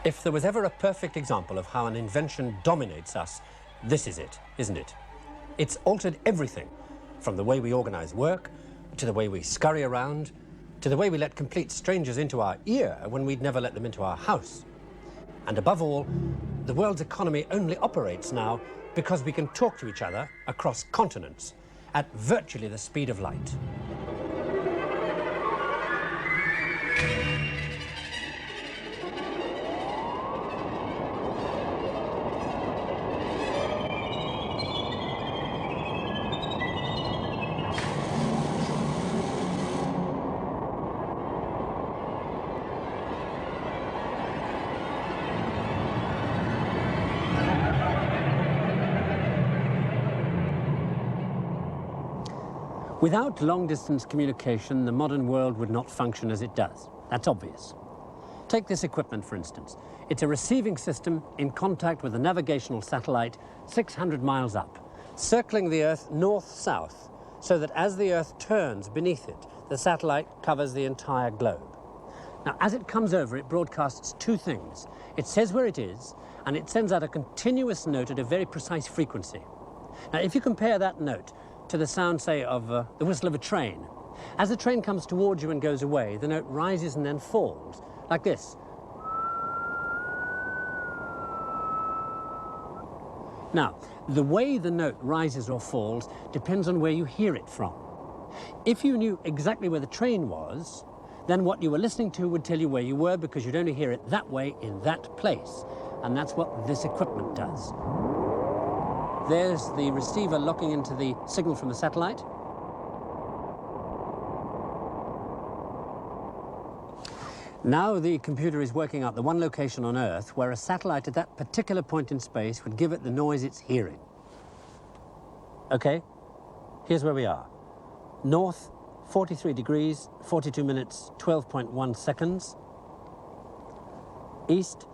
If there was ever a perfect example of how an invention dominates us, this is it, isn't it? It's altered everything, from the way we organize work, to the way we scurry around, to the way we let complete strangers into our ear when we'd never let them into our house. And above all, the world's economy only operates now because we can talk to each other across continents at virtually the speed of light. Without long-distance communication, the modern world would not function as it does. That's obvious. Take this equipment, for instance. It's a receiving system in contact with a navigational satellite 600 miles up, circling the Earth north-south, so that as the Earth turns beneath it, the satellite covers the entire globe. Now, as it comes over, it broadcasts two things. It says where it is, and it sends out a continuous note at a very precise frequency. Now, if you compare that note to the sound, say, of the whistle of a train. As the train comes towards you and goes away, the note rises and then falls, like this. Now, the way the note rises or falls depends on where you hear it from. If you knew exactly where the train was, then what you were listening to would tell you where you were, because you'd only hear it that way in that place. And that's what this equipment does. There's the receiver locking into the signal from the satellite. Now the computer is working out the one location on Earth where a satellite at that particular point in space would give it the noise it's hearing. Okay, here's where we are. North, 43 degrees, 42 minutes, 12.1 seconds. East,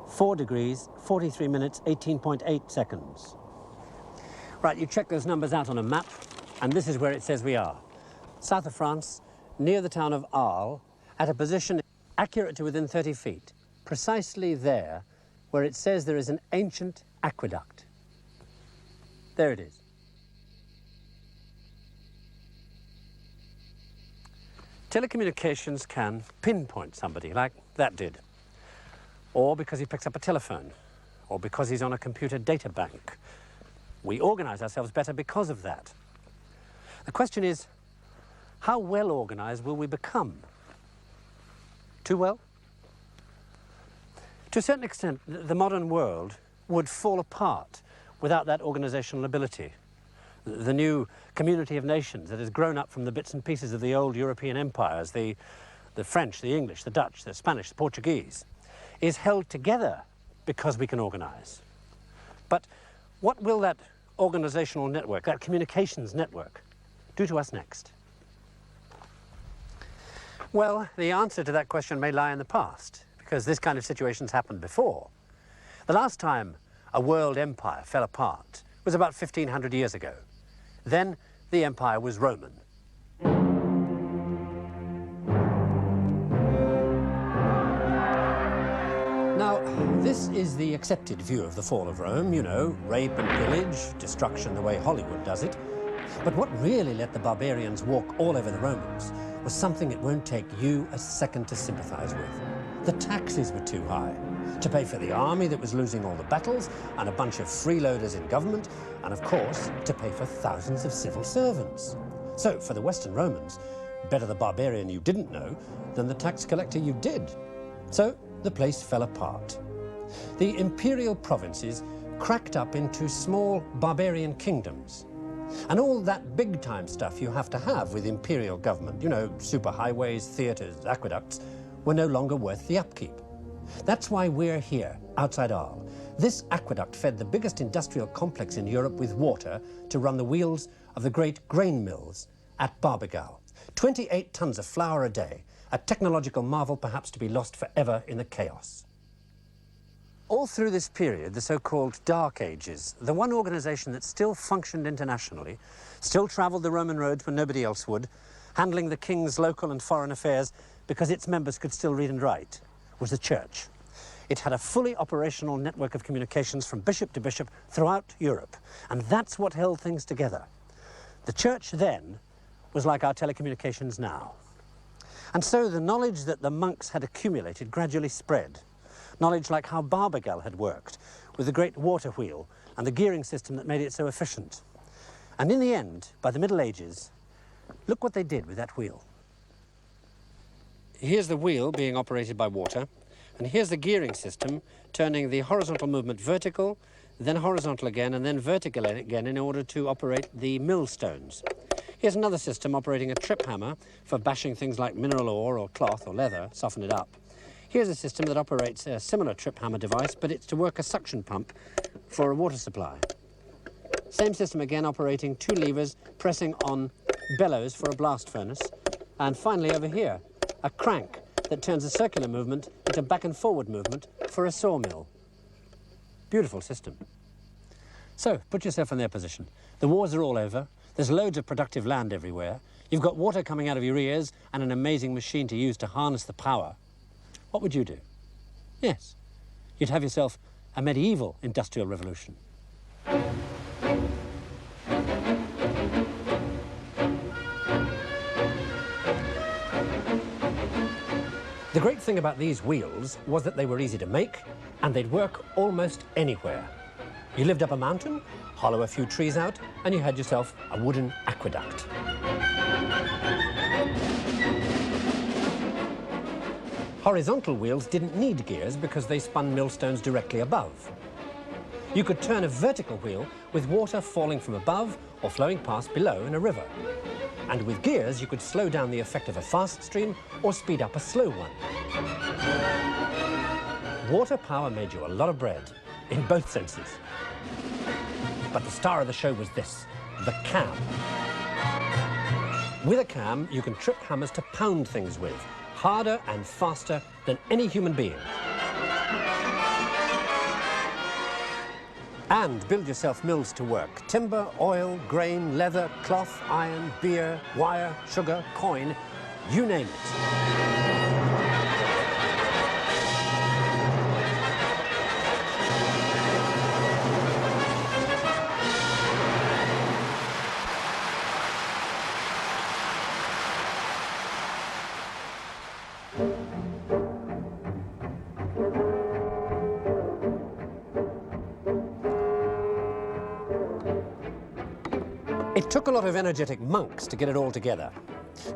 4 degrees, 43 minutes, 18.8 seconds. Right, you check those numbers out on a map, and this is where it says we are. South of France, near the town of Arles, at a position accurate to within 30 feet, precisely there where it says there is an ancient aqueduct. There it is. Telecommunications can pinpoint somebody like that did, or because he picks up a telephone, or because he's on a computer data bank. We organize ourselves better because of that. The question is, how well organized will we become? Too well? To a certain extent, the modern world would fall apart without that organizational ability. The new community of nations that has grown up from the bits and pieces of the old European empires, the French, the English, the Dutch, the Spanish, the Portuguese, is held together because we can organize. But what will that organizational network, that communications network, do to us next? Well, the answer to that question may lie in the past, because this kind of situation's happened before. The last time a world empire fell apart was about 1,500 years ago. Then the empire was Roman. Now, this is the accepted view of the fall of Rome, you know, rape and pillage, destruction the way Hollywood does it. But what really let the barbarians walk all over the Romans was something it won't take you a second to sympathize with. The taxes were too high to pay for the army that was losing all the battles, and a bunch of freeloaders in government, and of course, to pay for thousands of civil servants. So, for the Western Romans, better the barbarian you didn't know than the tax collector you did. So, the place fell apart. The imperial provinces cracked up into small barbarian kingdoms. And all that big-time stuff you have to have with imperial government, you know, superhighways, theatres, aqueducts, were no longer worth the upkeep. That's why we're here, outside Arles. This aqueduct fed the biggest industrial complex in Europe with water to run the wheels of the great grain mills at Barbegal. 28 tons of flour a day, a technological marvel perhaps to be lost forever in the chaos. All through this period, the so-called Dark Ages, the one organization that still functioned internationally, still traveled the Roman roads when nobody else would, handling the king's local and foreign affairs because its members could still read and write, was the church. It had a fully operational network of communications from bishop to bishop throughout Europe, and that's what held things together. The church then was like our telecommunications now. And so the knowledge that the monks had accumulated gradually spread. Knowledge like how Barbagal had worked, with the great water wheel and the gearing system that made it so efficient. And in the end, by the Middle Ages, look what they did with that wheel. Here's the wheel being operated by water, and here's the gearing system turning the horizontal movement vertical, then horizontal again, and then vertical again in order to operate the millstones. Here's another system operating a trip hammer for bashing things like mineral ore or cloth or leather, soften it up. Here's a system that operates a similar trip hammer device, but it's to work a suction pump for a water supply. Same system again, operating two levers, pressing on bellows for a blast furnace. And finally over here, a crank that turns a circular movement into back and forward movement for a sawmill. Beautiful system. So, put yourself in their position. The wars are all over. There's loads of productive land everywhere. You've got water coming out of your ears and an amazing machine to use to harness the power. What would you do? Yes, you'd have yourself a medieval industrial revolution. The great thing about these wheels was that they were easy to make, and they'd work almost anywhere. You lived up a mountain, hollow a few trees out, and you had yourself a wooden aqueduct. Horizontal wheels didn't need gears because they spun millstones directly above. You could turn a vertical wheel with water falling from above or flowing past below in a river. And with gears, you could slow down the effect of a fast stream or speed up a slow one. Water power made you a lot of bread, in both senses. But the star of the show was this, the cam. With a cam, you can trip hammers to pound things with, harder and faster than any human being. And build yourself mills to work. Timber, oil, grain, leather, cloth, iron, beer, wire, sugar, coin, you name it. It took a lot of energetic monks to get it all together.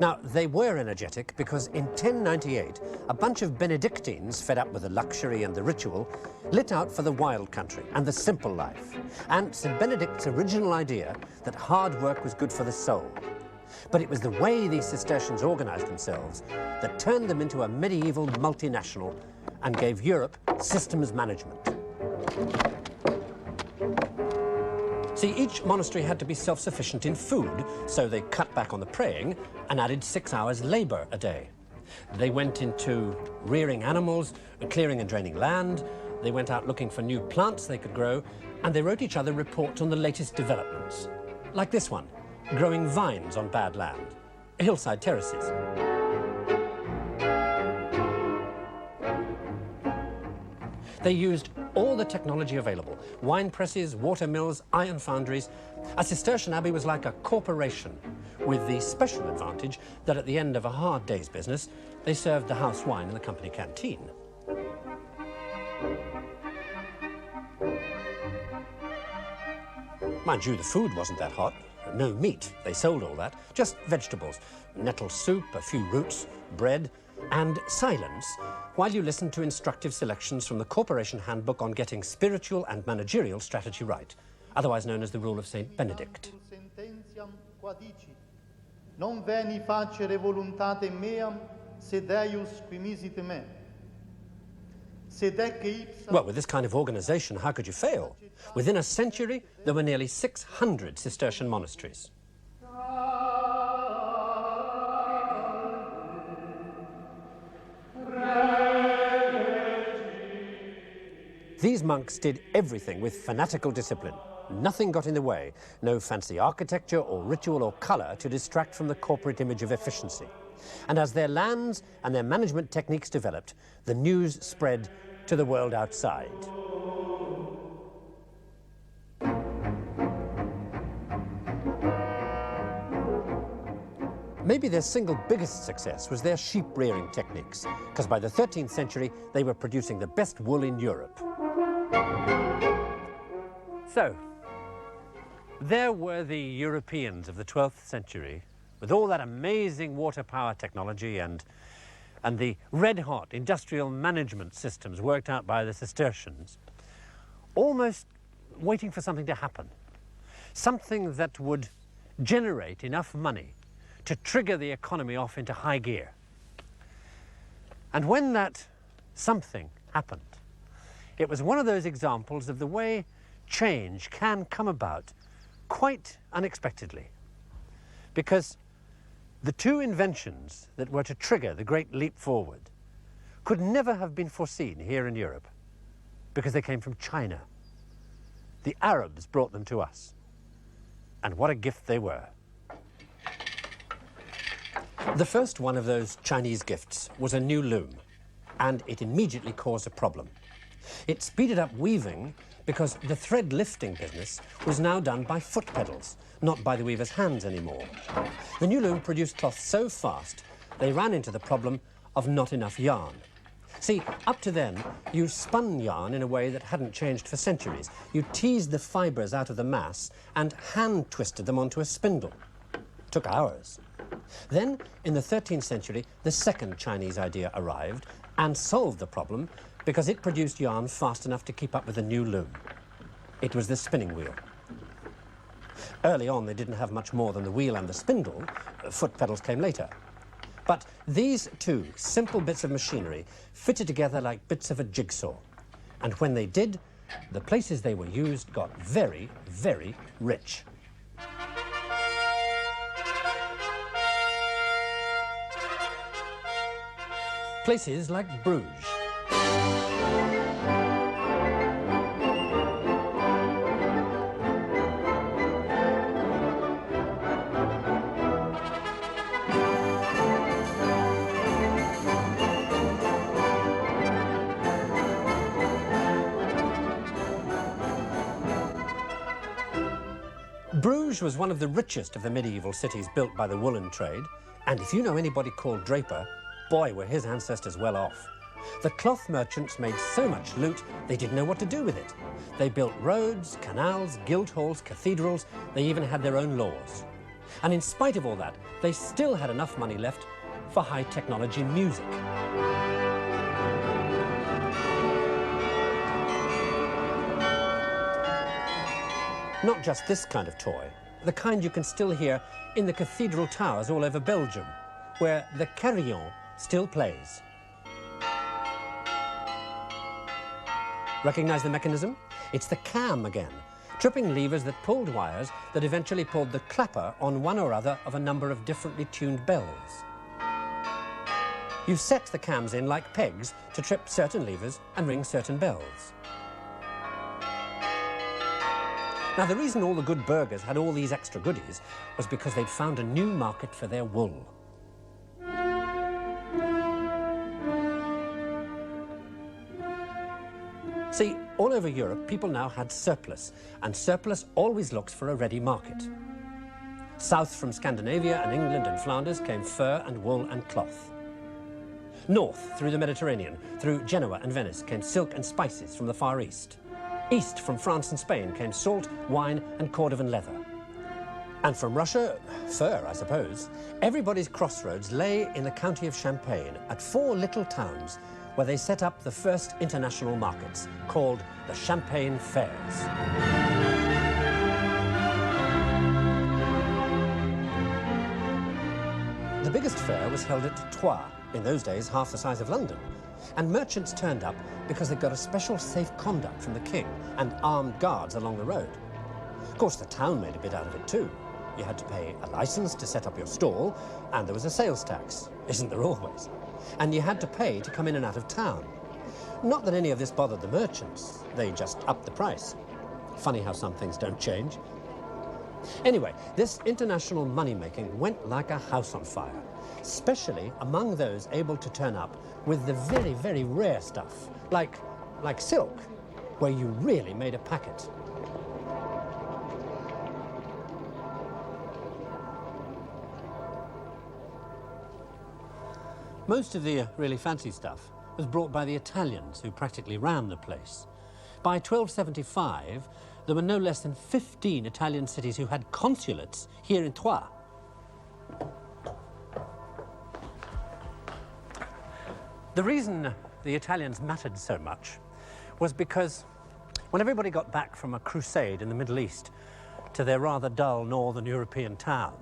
Now, they were energetic because in 1098, a bunch of Benedictines, fed up with the luxury and the ritual, lit out for the wild country and the simple life. And St. Benedict's original idea that hard work was good for the soul. But it was the way these Cistercians organized themselves that turned them into a medieval multinational and gave Europe systems management. See, each monastery had to be self-sufficient in food, so they cut back on the praying and added 6 hours labor a day. They went into rearing animals, clearing and draining land. They went out looking for new plants they could grow, and they wrote each other reports on the latest developments. Like this one, growing vines on bad land, hillside terraces. They used all the technology available, wine presses, water mills, iron foundries. A Cistercian abbey was like a corporation, with the special advantage that at the end of a hard day's business, they served the house wine in the company canteen. Mind you, the food wasn't that hot. No meat, they sold all that. Just vegetables, nettle soup, a few roots, bread, and silence while you listen to instructive selections from the Corporation Handbook on Getting Spiritual and Managerial Strategy Right, otherwise known as the Rule of St. Benedict. Non veni facere voluntate meam, sed eius qui misit me. Well, with this kind of organization, how could you fail? Within a century, there were nearly 600 Cistercian monasteries. These monks did everything with fanatical discipline. Nothing got in the way, no fancy architecture or ritual or color to distract from the corporate image of efficiency. And as their lands and their management techniques developed, the news spread to the world outside. Maybe their single biggest success was their sheep rearing techniques, because by the 13th century they were producing the best wool in Europe. So, there were the Europeans of the 12th century with all that amazing water power technology and the red-hot industrial management systems worked out by the Cistercians, almost waiting for something to happen, something that would generate enough money to trigger the economy off into high gear. And when that something happened, it was one of those examples of the way change can come about quite unexpectedly. Because the two inventions that were to trigger the great leap forward could never have been foreseen here in Europe, because they came from China. The Arabs brought them to us, and what a gift they were. The first one of those Chinese gifts was a new loom, and it immediately caused a problem. It speeded up weaving because the thread lifting business was now done by foot pedals, not by the weaver's hands anymore. The new loom produced cloth so fast, they ran into the problem of not enough yarn. See, up to then, you spun yarn in a way that hadn't changed for centuries. You teased the fibres out of the mass and hand-twisted them onto a spindle. It took hours. Then, in the 13th century, the second Chinese idea arrived and solved the problem because it produced yarn fast enough to keep up with the new loom. It was the spinning wheel. Early on, they didn't have much more than the wheel and the spindle. Foot pedals came later. But these two simple bits of machinery fitted together like bits of a jigsaw. And when they did, the places they were used got very, very rich. Places like Bruges. Bruges was one of the richest of the medieval cities built by the woolen trade, and if you know anybody called Draper, boy, were his ancestors well off. The cloth merchants made so much loot, they didn't know what to do with it. They built roads, canals, guild halls, cathedrals. They even had their own laws. And in spite of all that, they still had enough money left for high-technology music. Not just this kind of toy, the kind you can still hear in the cathedral towers all over Belgium, where the carillon still plays. Recognize the mechanism? It's the cam again, tripping levers that pulled wires that eventually pulled the clapper on one or other of a number of differently tuned bells. You set the cams in like pegs to trip certain levers and ring certain bells. Now, the reason all the good burghers had all these extra goodies was because they'd found a new market for their wool. See, all over Europe, people now had surplus, and surplus always looks for a ready market. South from Scandinavia and England and Flanders came fur and wool and cloth. North, through the Mediterranean, through Genoa and Venice, came silk and spices from the Far East. East, from France and Spain, came salt, wine, and Cordovan leather. And from Russia, fur, I suppose. Everybody's crossroads lay in the county of Champagne at 4 little towns where they set up the first international markets, called the Champagne Fairs. The biggest fair was held at Troyes, in those days half the size of London. And merchants turned up because they got a special safe conduct from the king and armed guards along the road. Of course, the town made a bit out of it too. You had to pay a license to set up your stall, and there was a sales tax, isn't there always? And you had to pay to come in and out of town. Not that any of this bothered the merchants, they just upped the price. Funny how some things don't change. Anyway, this international money-making went like a house on fire, especially among those able to turn up with the very, very rare stuff, like like silk, where you really made a packet. Most of the really fancy stuff was brought by the Italians, who practically ran the place. By 1275, there were no less than 15 Italian cities who had consulates here in Troyes. The reason the Italians mattered so much was because when everybody got back from a crusade in the Middle East to their rather dull northern European town,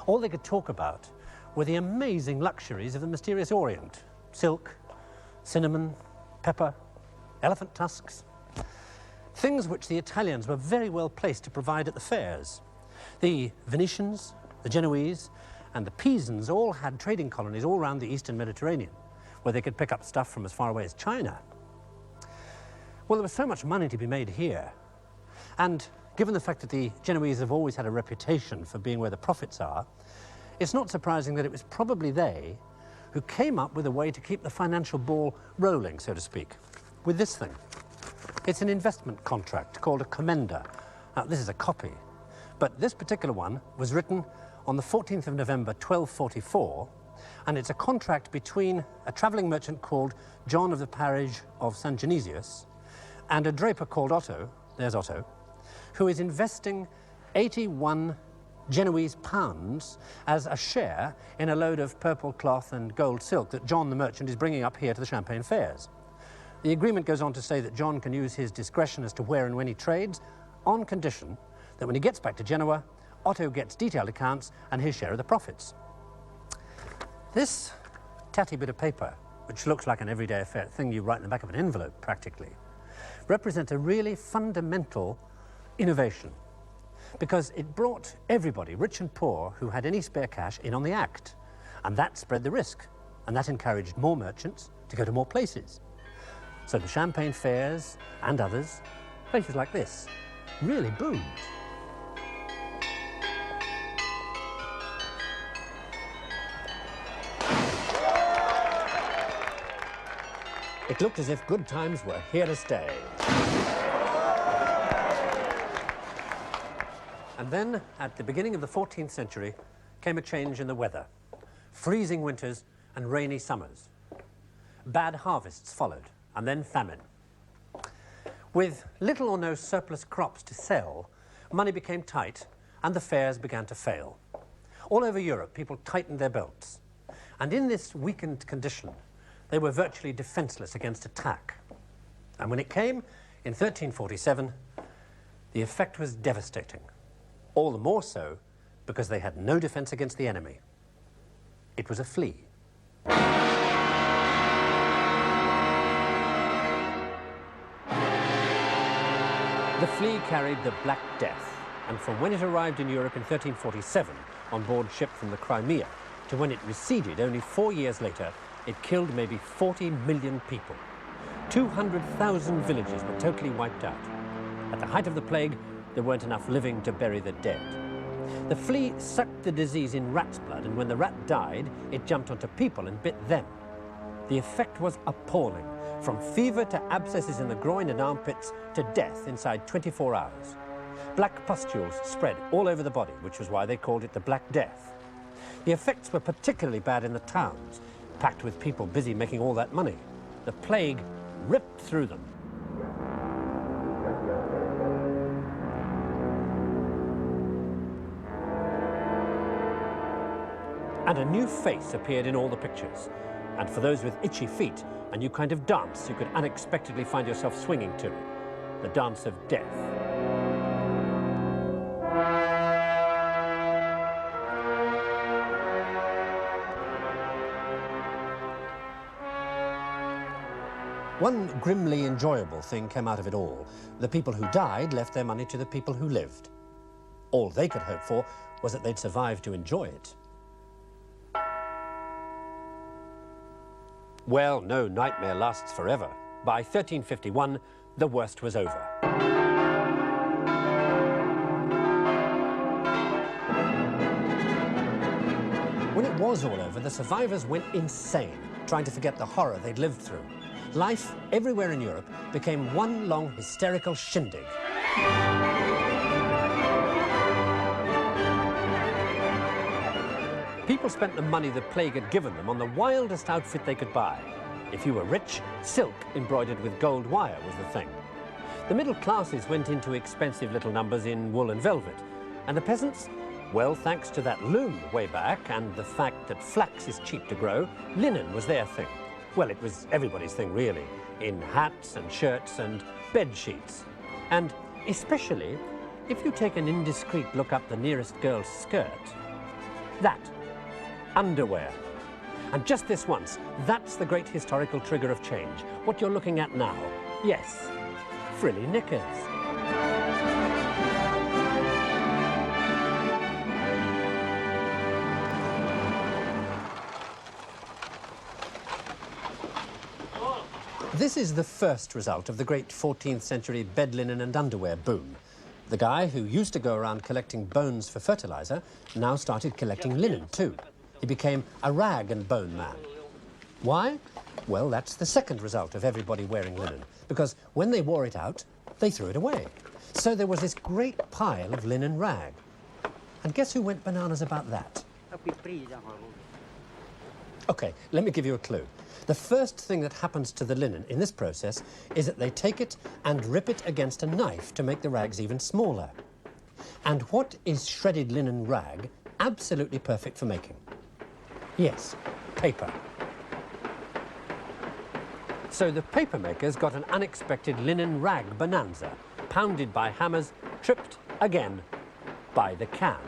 all they could talk about were the amazing luxuries of the mysterious Orient. Silk, cinnamon, pepper, elephant tusks. Things which the Italians were very well placed to provide at the fairs. The Venetians, the Genoese, and the Pisans all had trading colonies all around the eastern Mediterranean, where they could pick up stuff from as far away as China. Well, there was so much money to be made here. And given the fact that the Genoese have always had a reputation for being where the profits are, it's not surprising that it was probably they who came up with a way to keep the financial ball rolling, so to speak, with this thing. It's an investment contract called a commenda. Now, this is a copy, but this particular one was written on the 14th of November, 1244, and it's a contract between a travelling merchant called John of the parish of St. Genesius and a draper called Otto, there's Otto, who is investing 81 Genoese pounds as a share in a load of purple cloth and gold silk that John the merchant is bringing up here to the Champagne fairs. The agreement goes on to say that John can use his discretion as to where and when he trades, on condition that when he gets back to Genoa, Otto gets detailed accounts and his share of the profits. This tatty bit of paper, which looks like an everyday affair, thing you write in the back of an envelope practically, represents a really fundamental innovation, because it brought everybody, rich and poor, who had any spare cash in on the act. And that spread the risk, and that encouraged more merchants to go to more places. So the Champagne fairs and others, places like this, really boomed. It looked as if good times were here to stay. And then, at the beginning of the 14th century, came a change in the weather. Freezing winters and rainy summers. Bad harvests followed, and then famine. With little or no surplus crops to sell, money became tight, and the fairs began to fail. All over Europe, people tightened their belts. And in this weakened condition, they were virtually defenseless against attack. And when it came, in 1347, the effect was devastating. All the more so because they had no defense against the enemy. It was a flea. The flea carried the Black Death, and from when it arrived in Europe in 1347 on board ship from the Crimea to when it receded only 4 years later, it killed maybe 40 million people. 200,000 villages were totally wiped out. At the height of the plague, there weren't enough living to bury the dead. The flea sucked the disease in rat's blood, and when the rat died, it jumped onto people and bit them. The effect was appalling, from fever to abscesses in the groin and armpits to death inside 24 hours. Black pustules spread all over the body, which was why they called it the Black Death. The effects were particularly bad in the towns, packed with people busy making all that money. The plague ripped through them. And a new face appeared in all the pictures. And for those with itchy feet, a new kind of dance you could unexpectedly find yourself swinging to. The dance of death. One grimly enjoyable thing came out of it all. The people who died left their money to the people who lived. All they could hope for was that they'd survive to enjoy it. Well, no nightmare lasts forever. By 1351, the worst was over. When it was all over, the survivors went insane, trying to forget the horror they'd lived through. life everywhere in Europe became one long hysterical shindig. People spent the money the plague had given them on the wildest outfit they could buy. If you were rich, silk embroidered with gold wire was the thing. The middle classes went into expensive little numbers in wool and velvet. And the peasants? Well, thanks to that loom way back and the fact that flax is cheap to grow, linen was their thing. Well, it was everybody's thing, really, in hats and shirts and bed sheets. And especially if you take an indiscreet look up the nearest girl's skirt. That. Underwear. And just this once, that's the great historical trigger of change. What you're looking at now. Yes, frilly knickers. This is the first result of the great 14th century bed linen and underwear boom. The guy who used to go around collecting bones for fertilizer now started collecting linen too. He became a rag and bone man. Why? Well, that's the second result of everybody wearing linen, because when they wore it out, they threw it away. So there was this great pile of linen rag. And guess who went bananas about that? Okay, let me give you a clue. The first thing that happens to the linen in this process is that they take it and rip it against a knife to make the rags even smaller. And what is shredded linen rag absolutely perfect for making? Yes, paper. So the paper makers got an unexpected linen rag bonanza, pounded by hammers, tripped again by the can.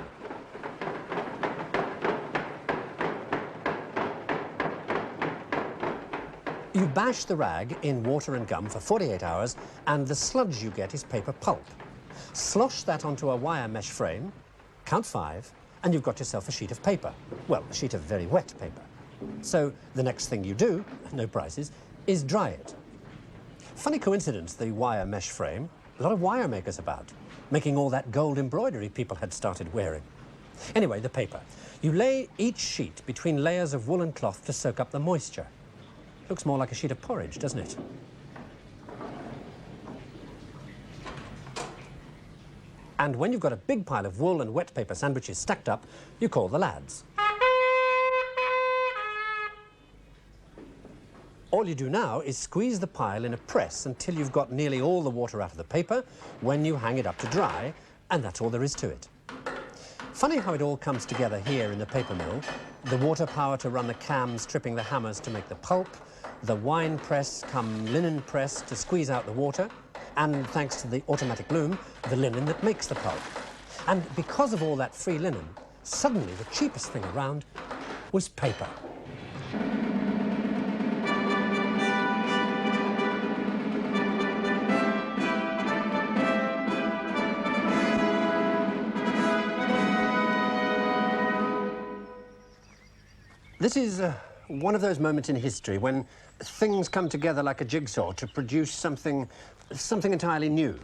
You bash the rag in water and gum for 48 hours, and the sludge you get is paper pulp. Slosh that onto a wire mesh frame, count 5, and you've got yourself a sheet of paper. Well, a sheet of very wet paper. So the next thing you do, no prizes, is dry it. Funny coincidence, the wire mesh frame. A lot of wire makers about, making all that gold embroidery people had started wearing. Anyway, the paper. You lay each sheet between layers of woolen cloth to soak up the moisture. Looks more like a sheet of porridge, doesn't it? And when you've got a big pile of wool and wet paper sandwiches stacked up, you call the lads. All you do now is squeeze the pile in a press until you've got nearly all the water out of the paper when you hang it up to dry, and that's all there is to it. Funny how it all comes together here in the paper mill. The water power to run the cams, tripping the hammers to make the pulp, the wine press come linen press to squeeze out the water, and thanks to the automatic loom, the linen that makes the pulp. And because of all that free linen, suddenly the cheapest thing around was paper. This is one of those moments in history when things come together like a jigsaw to produce something entirely new.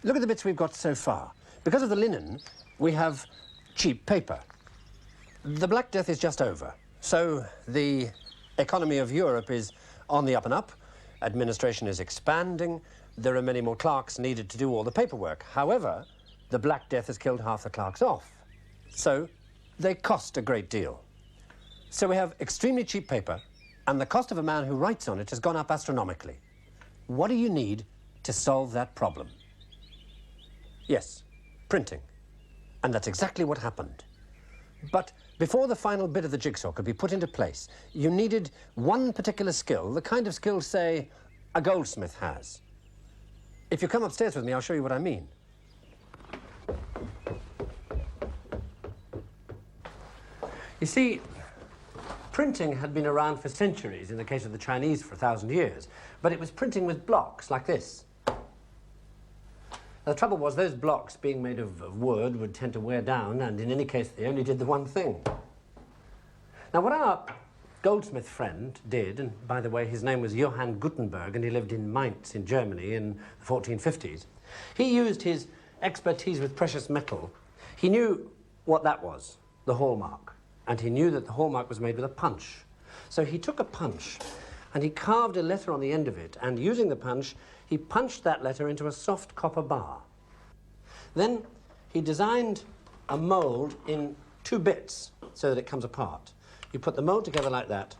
Look at the bits we've got so far. Because of the linen, we have cheap paper. The Black Death is just over, so the economy of Europe is on the up and up. Administration is expanding. There are many more clerks needed to do all the paperwork. However, the Black Death has killed half the clerks off, so they cost a great deal. So we have extremely cheap paper, and the cost of a man who writes on it has gone up astronomically. What do you need to solve that problem? Yes, printing. And that's exactly what happened. But before the final bit of the jigsaw could be put into place, you needed one particular skill, the kind of skill, say, a goldsmith has. If you come upstairs with me, I'll show you what I mean. You see, printing had been around for centuries, in the case of the Chinese for 1,000 years, but it was printing with blocks like this. The trouble was those blocks, being made of wood, would tend to wear down, and in any case they only did the one thing. Now what our goldsmith friend did, and by the way his name was Johann Gutenberg and he lived in Mainz in Germany in the 1450s, he used his expertise with precious metal. He knew what that was, the hallmark. And he knew that the hallmark was made with a punch. So he took a punch and he carved a letter on the end of it, and using the punch, he punched that letter into a soft copper bar. Then he designed a mold in 2 bits so that it comes apart. You put the mold together like that.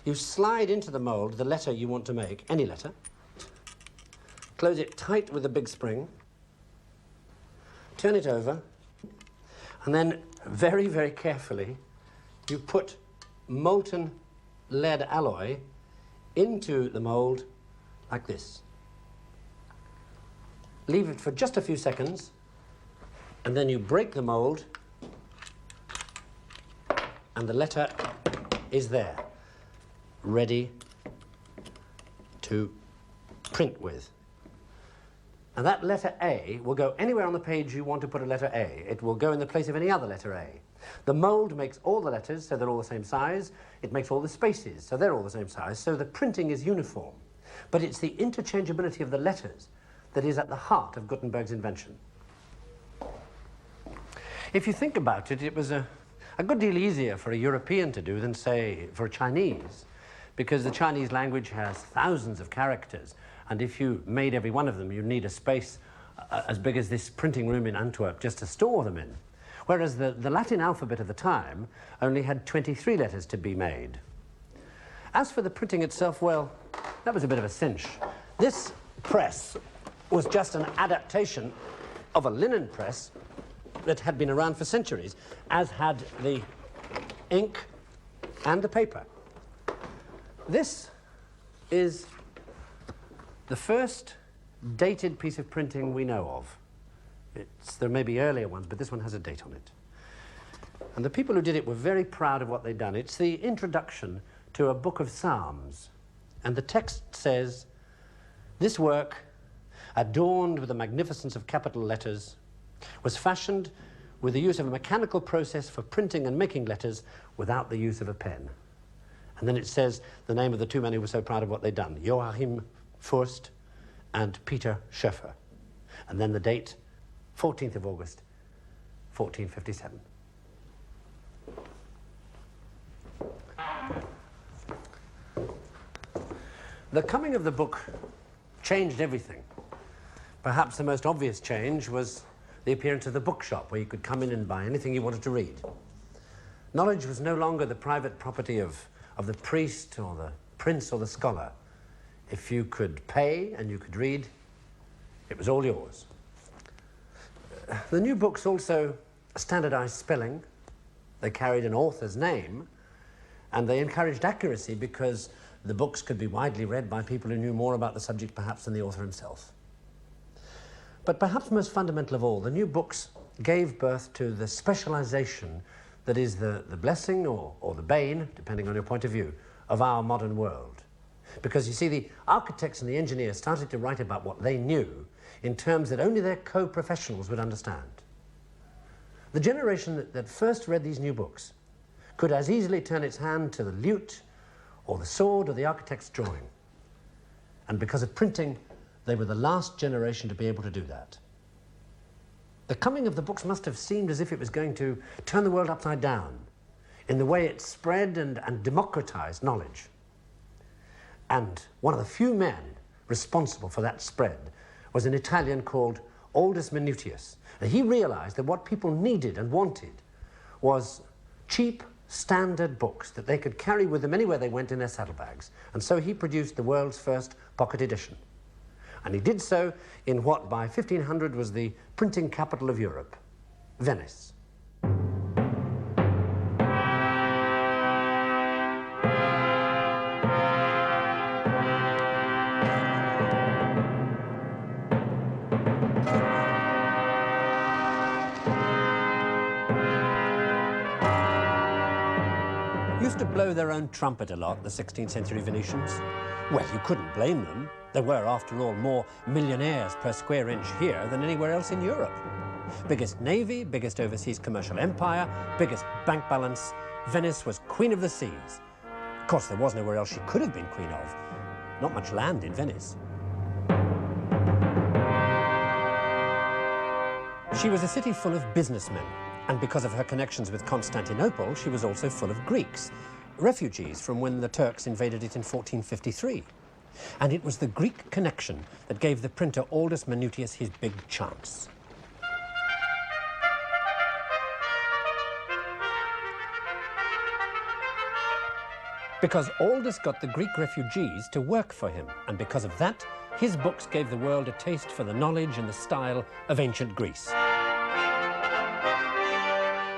You slide into the mold the letter you want to make, any letter. Close it tight with a big spring. Turn it over. And then very, very carefully, you put molten lead alloy into the mold like this. Leave it for just a few seconds, and then you break the mold, and the letter is there, ready to print with. And that letter A will go anywhere on the page you want to put a letter A. It will go in the place of any other letter A. The mold makes all the letters, so they're all the same size. It makes all the spaces, so they're all the same size. So the printing is uniform. But it's the interchangeability of the letters that is at the heart of Gutenberg's invention. If you think about it, it was a good deal easier for a European to do than, say, for a Chinese, because the Chinese language has thousands of characters, and if you made every one of them, you'd need a space as big as this printing room in Antwerp just to store them in. Whereas the Latin alphabet of the time only had 23 letters to be made. As for the printing itself, well, that was a bit of a cinch. This press was just an adaptation of a linen press that had been around for centuries, as had the ink and the paper. This is the first dated piece of printing we know of. There may be earlier ones, but this one has a date on it. And the people who did it were very proud of what they'd done. It's the introduction to a book of Psalms. And the text says, "This work, adorned with the magnificence of capital letters, was fashioned with the use of a mechanical process for printing and making letters without the use of a pen." And then it says the name of the 2 men who were so proud of what they'd done, Joachim Furst and Peter Schoeffer. And then the date, 14th of August, 1457. The coming of the book changed everything. Perhaps the most obvious change was the appearance of the bookshop, where you could come in and buy anything you wanted to read. Knowledge was no longer the private property of the priest or the prince or the scholar. If you could pay and you could read, it was all yours. The new books also standardized spelling. They carried an author's name, and they encouraged accuracy because the books could be widely read by people who knew more about the subject perhaps than the author himself. But perhaps most fundamental of all, the new books gave birth to the specialization that is the blessing or the bane, depending on your point of view, of our modern world. Because you see, the architects and the engineers started to write about what they knew in terms that only their co-professionals would understand. The generation that first read these new books could as easily turn its hand to the lute or the sword or the architect's drawing. And because of printing, they were the last generation to be able to do that. The coming of the books must have seemed as if it was going to turn the world upside down in the way it spread and democratized knowledge. And one of the few men responsible for that spread was an Italian called Aldus Manutius. And he realized that what people needed and wanted was cheap, standard books that they could carry with them anywhere they went in their saddlebags. And so he produced the world's first pocket edition. And he did so in what by 1500 was the printing capital of Europe, Venice. Used to blow their own trumpet a lot, the 16th century Venetians. Well, you couldn't blame them. There were, after all, more millionaires per square inch here than anywhere else in Europe. Biggest navy, biggest overseas commercial empire, biggest bank balance. Venice was queen of the seas. Of course, there was nowhere else she could have been queen of. Not much land in Venice. She was a city full of businessmen, and because of her connections with Constantinople, she was also full of Greeks. refugees from when the Turks invaded it in 1453. And it was the Greek connection that gave the printer Aldus Manutius his big chance. Because Aldus got the Greek refugees to work for him, and because of that, his books gave the world a taste for the knowledge and the style of ancient Greece.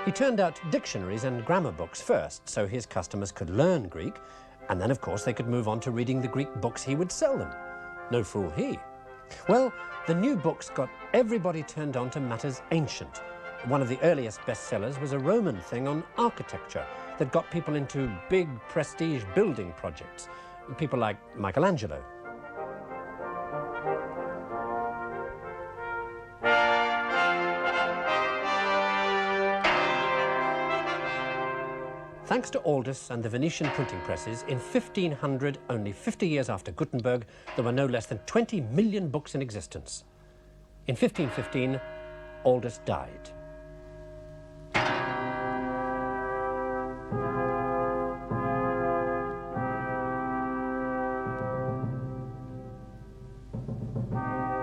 He turned out dictionaries and grammar books first, so his customers could learn Greek, and then, of course, they could move on to reading the Greek books he would sell them. No fool he. Well, the new books got everybody turned on to matters ancient. One of the earliest bestsellers was a Roman thing on architecture that got people into big prestige building projects, people like Michelangelo. Thanks to Aldus and the Venetian printing presses, in 1500, only 50 years after Gutenberg, there were no less than 20 million books in existence. In 1515, Aldus died.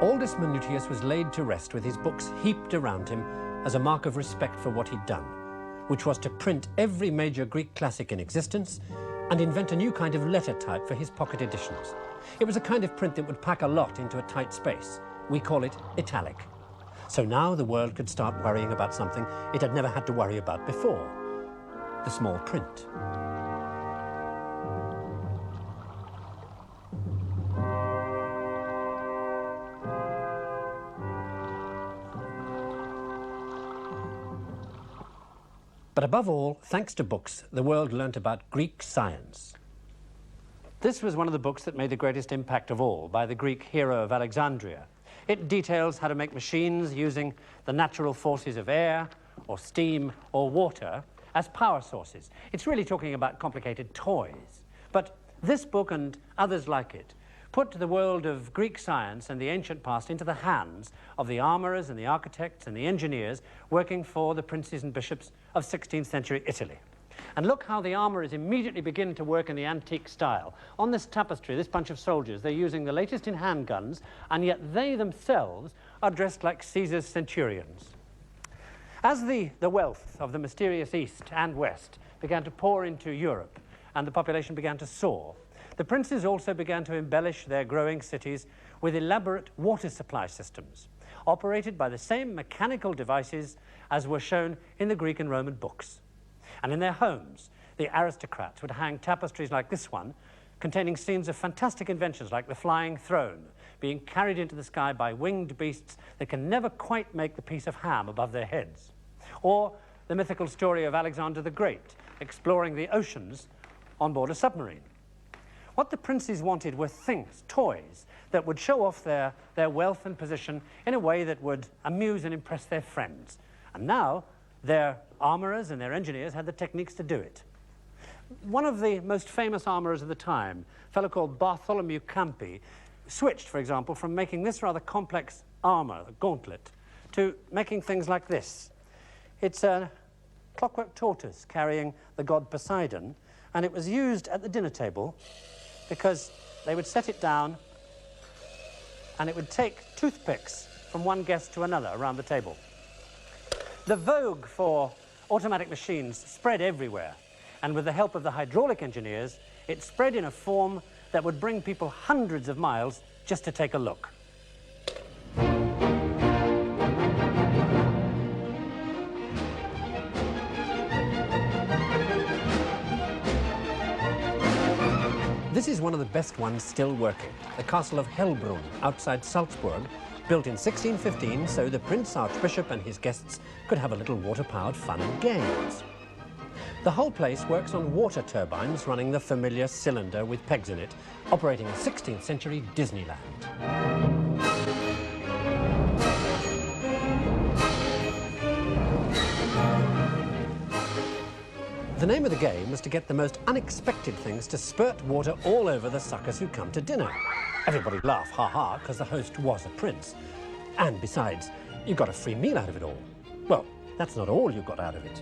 Aldus Manutius was laid to rest with his books heaped around him as a mark of respect for what he'd done, which was to print every major Greek classic in existence and invent a new kind of letter type for his pocket editions. It was a kind of print that would pack a lot into a tight space. We call it italic. So now the world could start worrying about something it had never had to worry about before: the small print. But above all, thanks to books, the world learnt about Greek science. This was one of the books that made the greatest impact of all, by the Greek hero of Alexandria. It details how to make machines using the natural forces of air, or steam, or water as power sources. It's really talking about complicated toys. But this book and others like it put the world of Greek science and the ancient past into the hands of the armourers and the architects and the engineers working for the princes and bishops of 16th century Italy. And look how the armourers immediately begin to work in the antique style. On this tapestry, this bunch of soldiers, they're using the latest in handguns, and yet they themselves are dressed like Caesar's centurions. As the wealth of the mysterious East and West began to pour into Europe and the population began to soar, the princes also began to embellish their growing cities with elaborate water supply systems, operated by the same mechanical devices as were shown in the Greek and Roman books. And in their homes, the aristocrats would hang tapestries like this one, containing scenes of fantastic inventions like the flying throne, being carried into the sky by winged beasts that can never quite make the piece of ham above their heads. Or the mythical story of Alexander the Great, exploring the oceans on board a submarine. What the princes wanted were things, toys, that would show off their wealth and position in a way that would amuse and impress their friends. And now, their armourers and their engineers had the techniques to do it. One of the most famous armourers of the time, a fellow called Bartholomew Campi, switched, for example, from making this rather complex armour, a gauntlet, to making things like this. It's a clockwork tortoise carrying the god Poseidon, and it was used at the dinner table because they would set it down and it would take toothpicks from one guest to another around the table. The vogue for automatic machines spread everywhere, and with the help of the hydraulic engineers, it spread in a form that would bring people hundreds of miles just to take a look. This is one of the best ones still working, the Castle of Hellbrunn outside Salzburg, built in 1615 so the Prince Archbishop and his guests could have a little water-powered fun and games. The whole place works on water turbines running the familiar cylinder with pegs in it, operating a 16th century Disneyland. The name of the game was to get the most unexpected things to spurt water all over the suckers who come to dinner. Everybody laughed, ha-ha, because the host was a prince. And besides, you got a free meal out of it all. Well, that's not all you got out of it.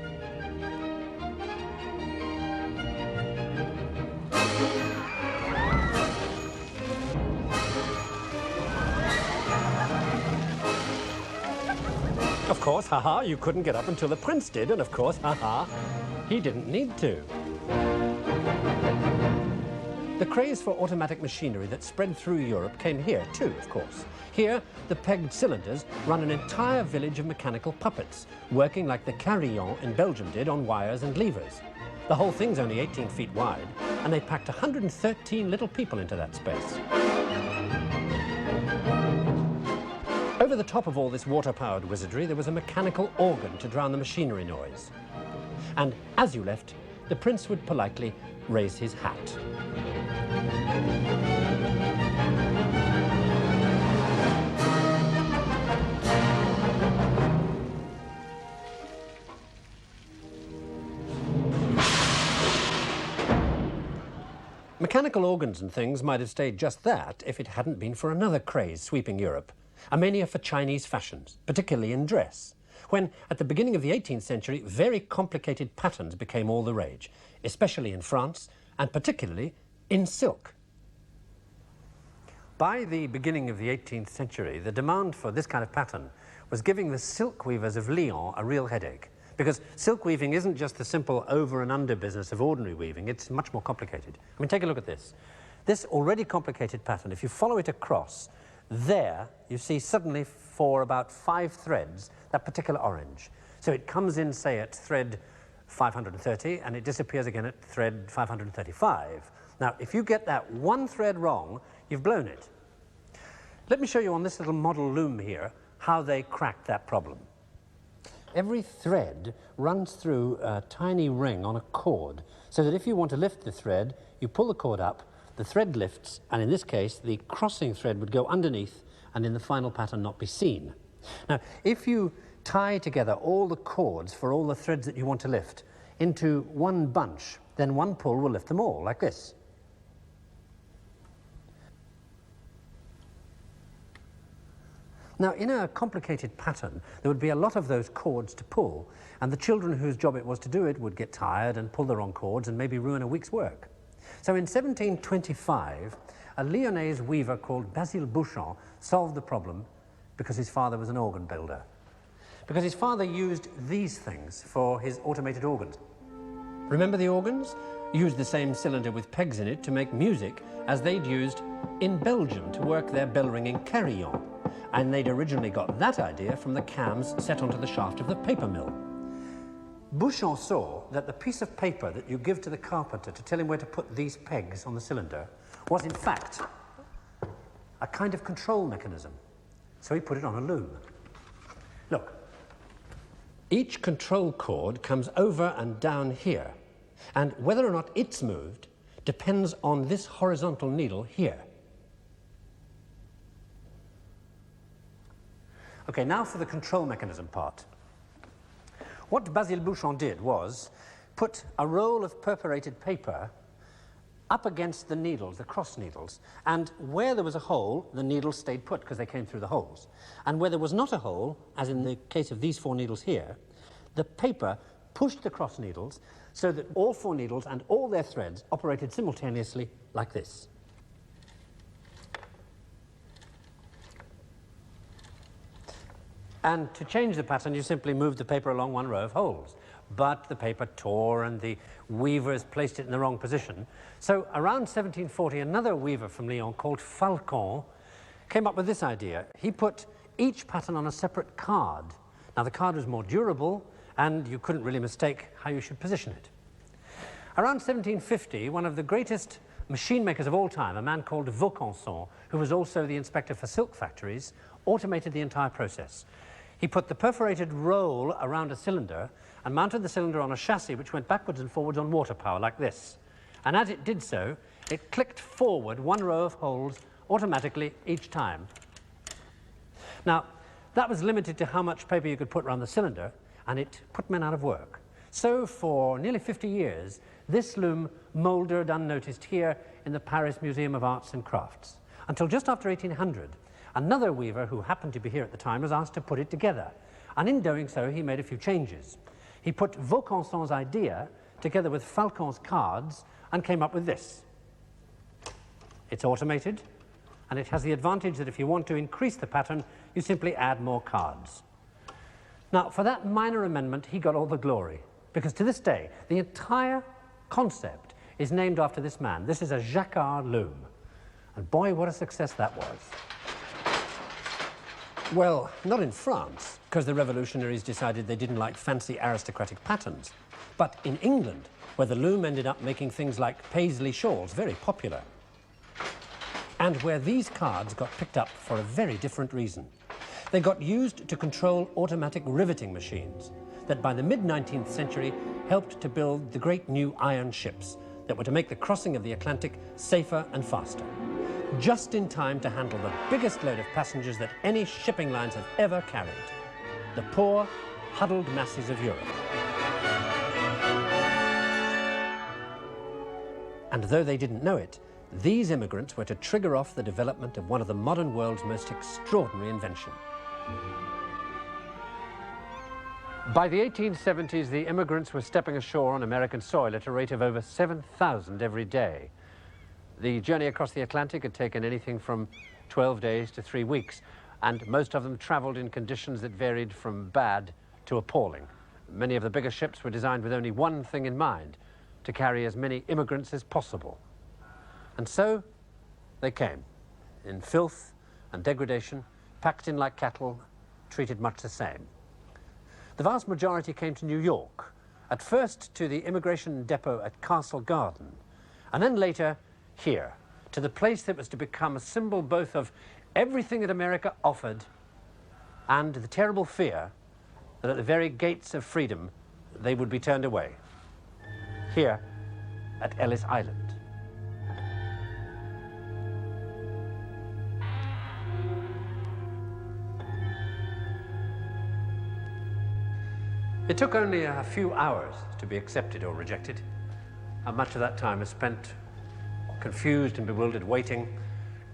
Of course, haha, you couldn't get up until the prince did, and of course, haha, he didn't need to. The craze for automatic machinery that spread through Europe came here too, of course. Here, the pegged cylinders run an entire village of mechanical puppets, working like the carillon in Belgium did on wires and levers. The whole thing's only 18 feet wide, and they packed 113 little people into that space. Over the top of all this water-powered wizardry, there was a mechanical organ to drown the machinery noise. And as you left, the prince would politely raise his hat. Mechanical organs and things might have stayed just that if it hadn't been for another craze sweeping Europe, a mania for Chinese fashions, particularly in dress, when, at the beginning of the 18th century, very complicated patterns became all the rage, especially in France, and particularly in silk. By the beginning of the 18th century, the demand for this kind of pattern was giving the silk weavers of Lyon a real headache, because silk weaving isn't just the simple over and under business of ordinary weaving, it's much more complicated. I mean, take a look at this. This already complicated pattern, if you follow it across, there you see suddenly for about 5 threads that particular orange. So it comes in, say, at thread 530, and it disappears again at thread 535. Now, if you get that one thread wrong, you've blown it. Let me show you on this little model loom here how they cracked that problem. Every thread runs through a tiny ring on a cord, so that if you want to lift the thread, you pull the cord up, the thread lifts, and in this case, the crossing thread would go underneath and in the final pattern not be seen. Now, if you tie together all the cords for all the threads that you want to lift into one bunch, then one pull will lift them all, like this. Now, in a complicated pattern, there would be a lot of those cords to pull, and the children whose job it was to do it would get tired and pull the wrong cords and maybe ruin a week's work. So in 1725, a Lyonnese weaver called Basile Bouchon solved the problem because his father was an organ builder. Because his father used these things for his automated organs. Remember the organs? Used the same cylinder with pegs in it to make music as they'd used in Belgium to work their bell-ringing carillon. And they'd originally got that idea from the cams set onto the shaft of the paper mill. Bouchon saw that the piece of paper that you give to the carpenter to tell him where to put these pegs on the cylinder was in fact a kind of control mechanism. So he put it on a loom. Look, each control cord comes over and down here, and whether or not it's moved depends on this horizontal needle here. Okay, now for the control mechanism part. What Basile Bouchon did was put a roll of perforated paper up against the needles, the cross needles, and where there was a hole, the needles stayed put because they came through the holes. And where there was not a hole, as in the case of these 4 needles here, the paper pushed the cross needles so that all 4 needles and all their threads operated simultaneously like this. And to change the pattern, you simply moved the paper along one row of holes. But the paper tore and the weavers placed it in the wrong position. So around 1740, another weaver from Lyon called Falcon came up with this idea. He put each pattern on a separate card. Now, the card was more durable, and you couldn't really mistake how you should position it. Around 1750, one of the greatest machine makers of all time, a man called Vaucanson, who was also the inspector for silk factories, automated the entire process. He put the perforated roll around a cylinder and mounted the cylinder on a chassis which went backwards and forwards on water power like this. And as it did so, it clicked forward one row of holes automatically each time. Now, that was limited to how much paper you could put around the cylinder, and it put men out of work. So for nearly 50 years, this loom mouldered unnoticed here in the Paris Museum of Arts and Crafts, until just after 1800. Another weaver who happened to be here at the time was asked to put it together, and in doing so he made a few changes. He put Vaucanson's idea together with Falcon's cards and came up with this. It's automated, and it has the advantage that if you want to increase the pattern, you simply add more cards. Now, for that minor amendment, he got all the glory, because to this day, the entire concept is named after this man. This is a Jacquard loom. And boy, what a success that was. Well, not in France, because the revolutionaries decided they didn't like fancy aristocratic patterns, but in England, where the loom ended up making things like paisley shawls very popular, and where these cards got picked up for a very different reason. They got used to control automatic riveting machines that by the mid-19th century helped to build the great new iron ships that were to make the crossing of the Atlantic safer and faster, just in time to handle the biggest load of passengers that any shipping lines have ever carried, the poor, huddled masses of Europe. And though they didn't know it, these immigrants were to trigger off the development of one of the modern world's most extraordinary inventions. By the 1870s, the immigrants were stepping ashore on American soil at a rate of over 7,000 every day. The journey across the Atlantic had taken anything from 12 days to 3 weeks, and most of them traveled in conditions that varied from bad to appalling. Many of the bigger ships were designed with only one thing in mind: to carry as many immigrants as possible. And so they came, in filth and degradation, packed in like cattle, treated much the same. The vast majority came to New York, at first to the immigration depot at Castle Garden, and then later here, to the place that was to become a symbol both of everything that America offered and the terrible fear that at the very gates of freedom they would be turned away, here at Ellis Island. It took only a few hours to be accepted or rejected, and much of that time was spent confused and bewildered, waiting,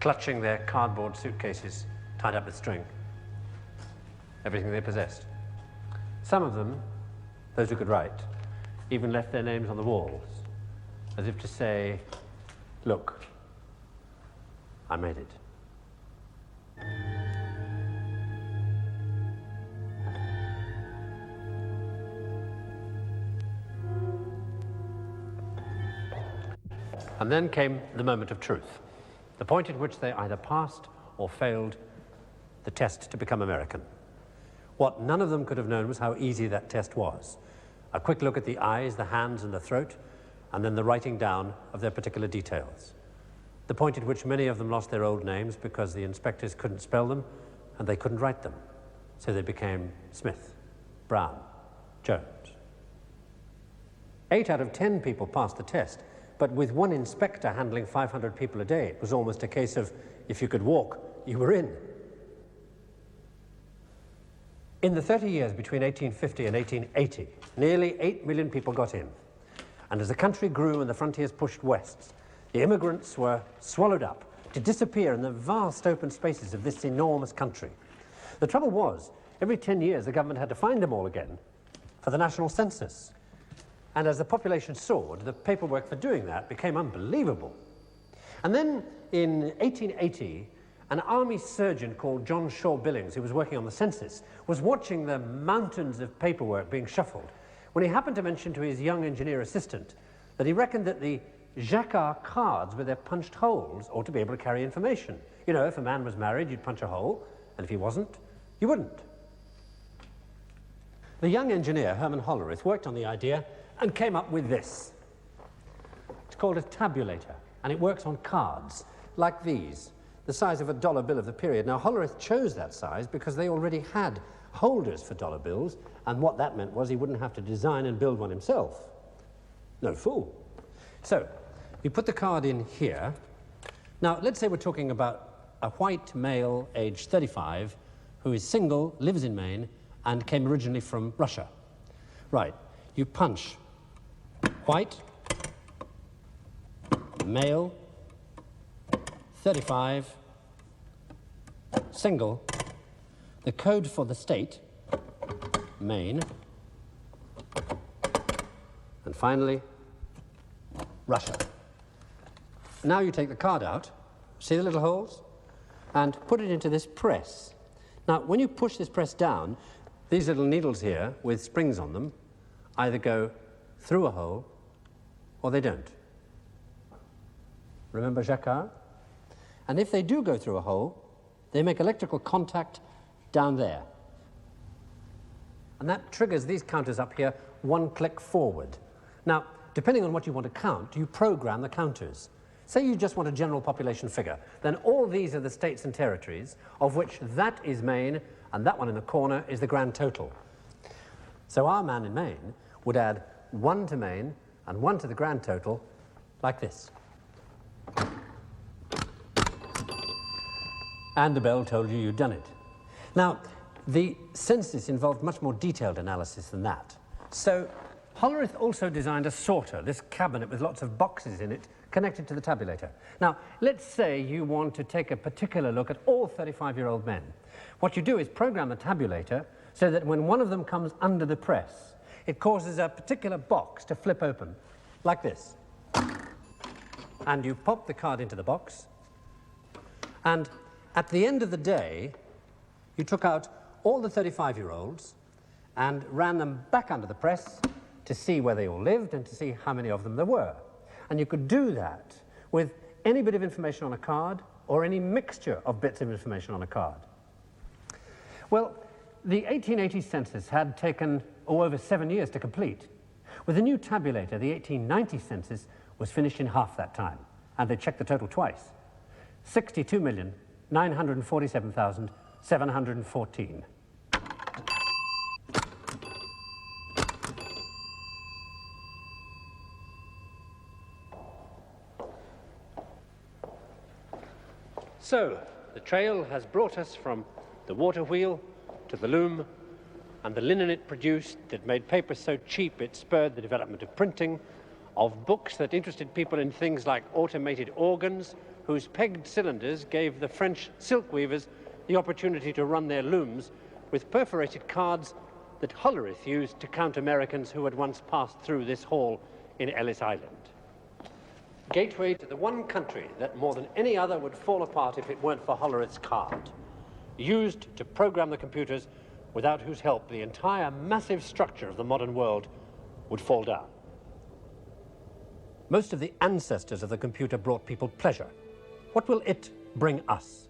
clutching their cardboard suitcases tied up with string, everything they possessed. Some of them, those who could write, even left their names on the walls, as if to say, "Look, I made it." And then came the moment of truth, the point at which they either passed or failed the test to become American. What none of them could have known was how easy that test was. A quick look at the eyes, the hands, and the throat, and then the writing down of their particular details. The point at which many of them lost their old names because the inspectors couldn't spell them and they couldn't write them. So they became Smith, Brown, Jones. 8 out of 10 people passed the test, but with one inspector handling 500 people a day, it was almost a case of if you could walk, you were in. In the 30 years between 1850 and 1880, nearly 8 million people got in. And as the country grew and the frontiers pushed west, the immigrants were swallowed up to disappear in the vast open spaces of this enormous country. The trouble was, every 10 years the government had to find them all again for the national census. And as the population soared, the paperwork for doing that became unbelievable. And then in 1880, an army surgeon called John Shaw Billings, who was working on the census, was watching the mountains of paperwork being shuffled when he happened to mention to his young engineer assistant that he reckoned that the Jacquard cards with their punched holes ought to be able to carry information. You know, if a man was married, you'd punch a hole, and if he wasn't, you wouldn't. The young engineer, Herman Hollerith, worked on the idea and came up with this. It's called a tabulator, and it works on cards like these, the size of a dollar bill of the period. Now, Hollerith chose that size because they already had holders for dollar bills, and what that meant was he wouldn't have to design and build one himself. No fool. So, you put the card in here. Now, let's say we're talking about a white male, aged 35, who is single, lives in Maine, and came originally from Russia. Right, you punch white, male, 35, single, the code for the state, Maine, and finally, Russia. Now you take the card out, see the little holes, and put it into this press. Now, when you push this press down, These little needles here with springs on them either go through a hole or they don't. Remember Jacquard? And if they do go through a hole, they make electrical contact down there. And that triggers these counters up here one click forward. Now, depending on what you want to count, you program the counters. Say you just want a general population figure, then all these are the states and territories, of which that is Maine, and that one in the corner is the grand total. So our man in Maine would add 1 to Maine and 1 to the grand total, like this. And the bell told you you'd done it. Now, the census involved much more detailed analysis than that. So Hollerith also designed a sorter, this cabinet with lots of boxes in it, connected to the tabulator. Now, let's say you want to take a particular look at all 35-year-old men. What you do is program the tabulator so that when one of them comes under the press, it causes a particular box to flip open, like this. And you pop the card into the box, and at the end of the day, you took out all the 35-year-olds and ran them back under the press to see where they all lived and to see how many of them there were. And you could do that with any bit of information on a card or any mixture of bits of information on a card. Well, the 1880 census had taken over 7 years to complete. With the new tabulator, the 1890 census was finished in half that time, and they checked the total twice. 62,947,714. So, the trail has brought us from the water wheel to the loom and the linen it produced that made paper so cheap it spurred the development of printing, of books that interested people in things like automated organs, whose pegged cylinders gave the French silk weavers the opportunity to run their looms with perforated cards that Hollerith used to count Americans who had once passed through this hall in Ellis Island. Gateway to the one country that more than any other would fall apart if it weren't for Hollerith's card, used to program the computers without whose help the entire massive structure of the modern world would fall down. Most of the ancestors of the computer brought people pleasure. What will it bring us?